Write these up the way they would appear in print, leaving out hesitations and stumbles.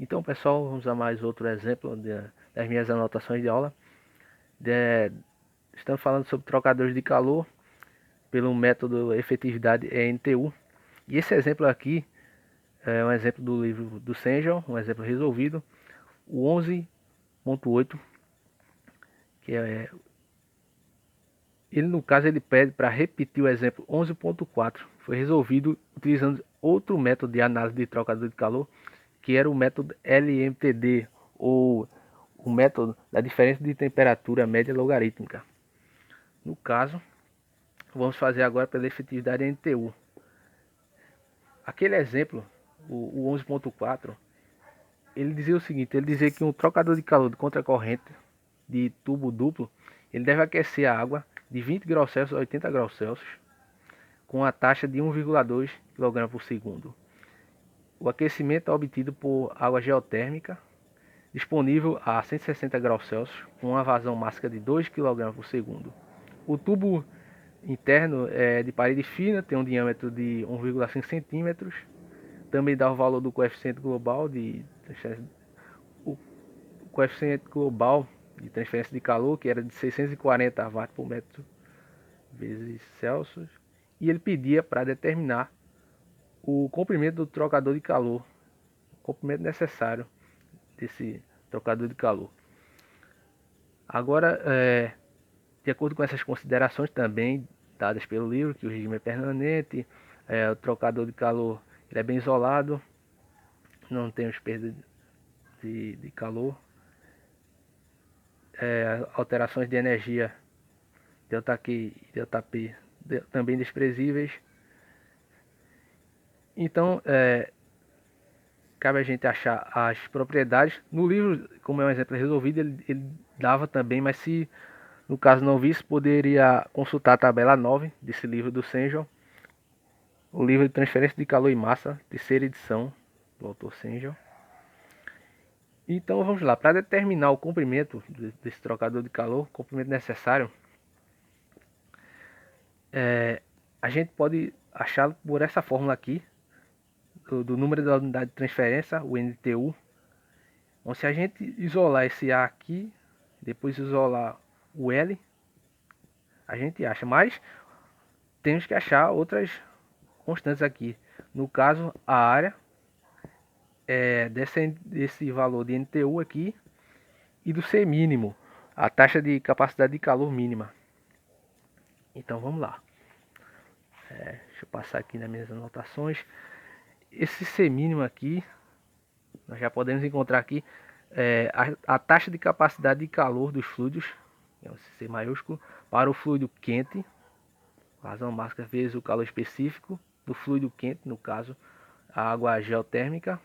Então, pessoal, vamos a mais outro exemplo das minhas anotações de aula. Estamos falando sobre trocadores de calor pelo método efetividade NTU. E esse exemplo aqui é um exemplo do livro do Sengel, um exemplo resolvido, o 11.8, que ele no caso ele pede para repetir o exemplo 11.4. Foi resolvido utilizando outro método de análise de trocador de calor, que era o método LMTD, ou o método da diferença de temperatura média logarítmica. No caso, vamos fazer agora pela efetividade NTU. Aquele exemplo, o 11.4, ele dizia o seguinte: ele dizia que um trocador de calor de contracorrente de tubo duplo, ele deve aquecer a água de 20 graus Celsius a 80 graus Celsius com a taxa de 1,2 kg por segundo. O aquecimento é obtido por água geotérmica disponível a 160 graus Celsius com uma vazão máxima de 2 kg por segundo. O tubo interno é de parede fina, tem um diâmetro de 1,5 centímetros. Também dá o valor do coeficiente global de transferência de calor, que era de 640 watts por metro vezes Celsius. E ele pedia para determinar o comprimento do trocador de calor, o comprimento necessário desse trocador de calor. Agora, de acordo com essas considerações também dadas pelo livro, que o regime é permanente, o trocador de calor ele é bem isolado, não tem os perdas de calor, alterações de energia ΔQ e ΔP também desprezíveis. Então, cabe a gente achar as propriedades. No livro, como é um exemplo resolvido, ele dava também, mas se no caso não visse, poderia consultar a tabela 9 desse livro do Sengel, o livro de transferência de calor e massa, terceira edição, do autor Sengel. Então vamos lá, para determinar o comprimento desse trocador de calor, o comprimento necessário, a gente pode achá-lo por essa fórmula aqui, do número da unidade de transferência, o NTU. Então, se a gente isolar esse A aqui, depois isolar o L, a gente acha, mas temos que achar outras constantes aqui. No caso, a área desse valor de NTU aqui e do C mínimo, a taxa de capacidade de calor mínima. Então vamos lá. Deixa eu passar aqui nas minhas anotações. Esse C mínimo aqui, nós já podemos encontrar aqui a taxa de capacidade de calor dos fluidos, é o C maiúsculo, para o fluido quente, razão máxima vezes o calor específico do fluido quente, no caso a água geotérmica.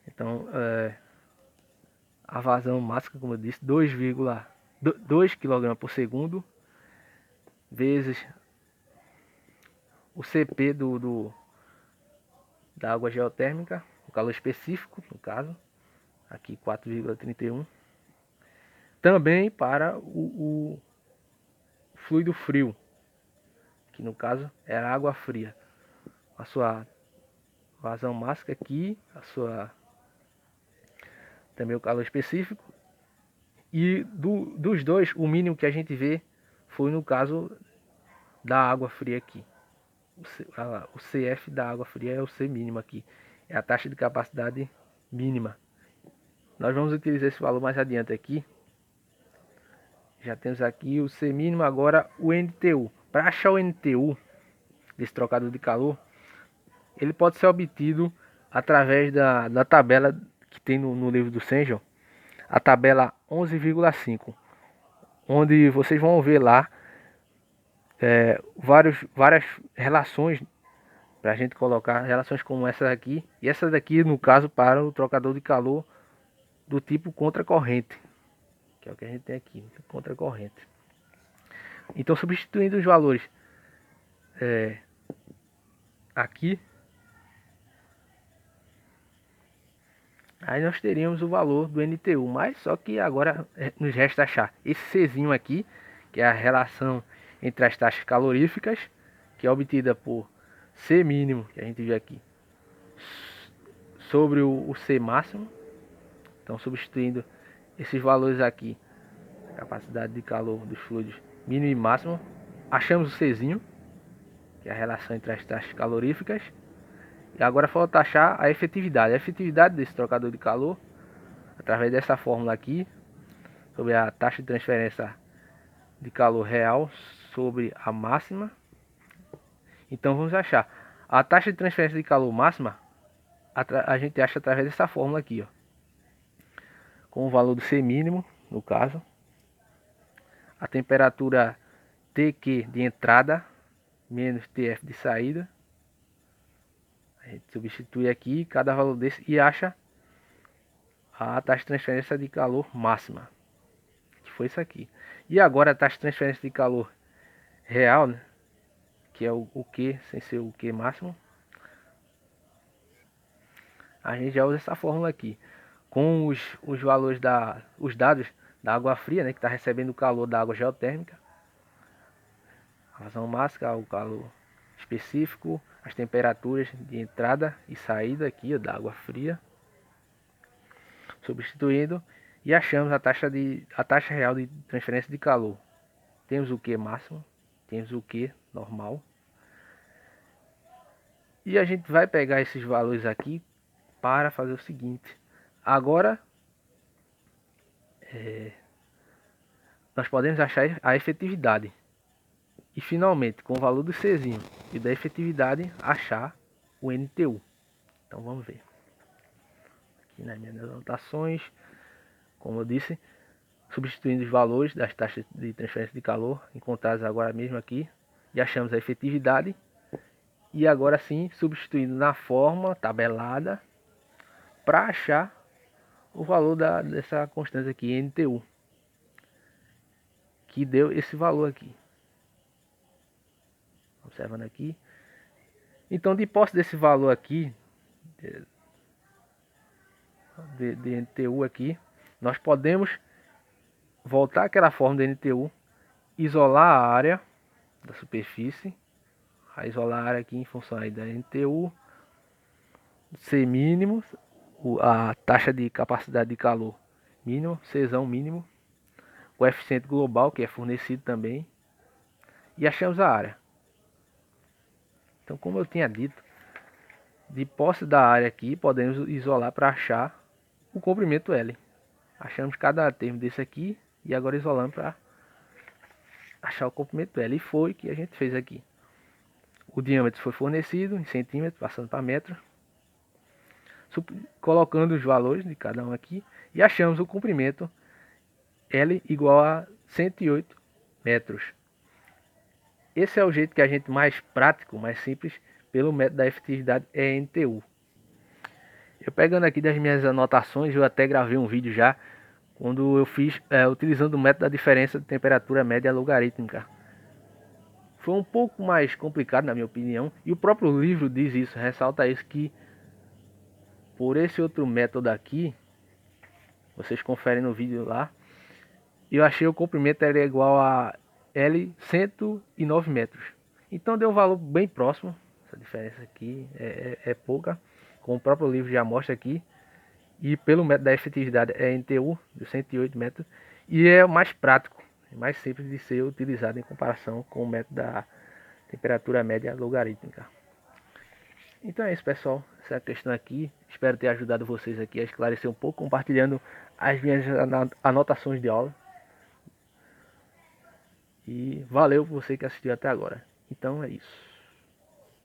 Então, a vazão máxima, como eu disse, 2 kg por segundo, vezes o CP da água geotérmica, o calor específico, no caso, aqui 4,31. Também para o fluido frio, que no caso era água fria. A sua vazão máxima aqui, também o calor específico. E dos dois, o mínimo que a gente vê foi no caso da água fria aqui. O CF da água fria é o C mínimo aqui. É a taxa de capacidade mínima. Nós vamos utilizar esse valor mais adiante aqui. Já temos aqui o C mínimo, agora o NTU. Para achar o NTU desse trocador de calor, ele pode ser obtido através da tabela que tem no livro do Sengel, a tabela 11,5, onde vocês vão ver lá várias relações para a gente colocar, relações como essa daqui, e essa daqui no caso para o trocador de calor do tipo contracorrente, que é o que a gente tem aqui, contracorrente. Então, substituindo os valores aqui, aí nós teríamos o valor do NTU, mas só que agora nos resta achar esse Czinho aqui, que é a relação entre as taxas caloríficas, que é obtida por C mínimo, que a gente viu aqui, sobre o C máximo. Então, substituindo esses valores aqui, capacidade de calor dos fluidos mínimo e máximo, achamos o Czinho, que é a relação entre as taxas caloríficas. E agora falta achar a efetividade. A efetividade desse trocador de calor, através dessa fórmula aqui, sobre a taxa de transferência de calor real sobre a máxima. Então vamos achar a taxa de transferência de calor máxima, a gente acha através dessa fórmula aqui, ó, com o valor do C mínimo, no caso, a temperatura TQ de entrada menos TF de saída. A gente substitui aqui cada valor desse e acha a taxa de transferência de calor máxima, que foi isso aqui. E agora a taxa de transferência de calor real, né, que é o Q sem ser o Q máximo, a gente já usa essa fórmula aqui com os valores os dados da água fria, né, que está recebendo o calor da água geotérmica, a razão máxima, o calor específico, as temperaturas de entrada e saída aqui, ó, da água fria, substituindo, e achamos a taxa real de transferência de calor. Temos o Q máximo, temos o Q normal, e a gente vai pegar esses valores aqui para fazer o seguinte. Agora nós podemos achar a efetividade. E finalmente, com o valor do Czinho e da efetividade, achar o NTU. Então vamos ver. Aqui nas minhas anotações, como eu disse, substituindo os valores das taxas de transferência de calor, encontrados agora mesmo aqui, e achamos a efetividade. E agora sim, substituindo na fórmula tabelada, para achar o valor dessa constância aqui, NTU, que deu esse valor aqui. Observando aqui. Então, de posse desse valor aqui, de NTU aqui, nós podemos voltar àquela fórmula de NTU, isolar a área da superfície, a isolar a área aqui em função aí da NTU, C mínimo, a taxa de capacidade de calor mínimo, Czão mínimo, coeficiente global que é fornecido também, e achamos a área. Então, como eu tinha dito, de posse da área aqui, podemos isolar para achar o comprimento L. Achamos cada termo desse aqui e agora isolamos para achar o comprimento L. E foi o que a gente fez aqui. O diâmetro foi fornecido em centímetros, passando para metro, colocando os valores de cada um aqui, e achamos o comprimento L igual a 108 metros. Esse é o jeito que a gente mais prático, mais simples, pelo método da efetividade NTU. Eu pegando aqui das minhas anotações, eu até gravei um vídeo já, quando eu fiz utilizando o método da diferença de temperatura média logarítmica. Foi um pouco mais complicado na minha opinião, e o próprio livro diz isso, ressalta isso, que por esse outro método aqui, vocês conferem no vídeo lá, eu achei o comprimento era igual a L 109 metros. Então deu um valor bem próximo. Essa diferença aqui é pouca, como o próprio livro já mostra aqui. E pelo método da efetividade é NTU de 108 metros. E é o mais prático, é mais simples de ser utilizado em comparação com o método da temperatura média logarítmica. Então é isso, pessoal, essa questão aqui. Espero ter ajudado vocês aqui a esclarecer um pouco, compartilhando as minhas anotações de aula. E valeu por você que assistiu até agora. Então é isso.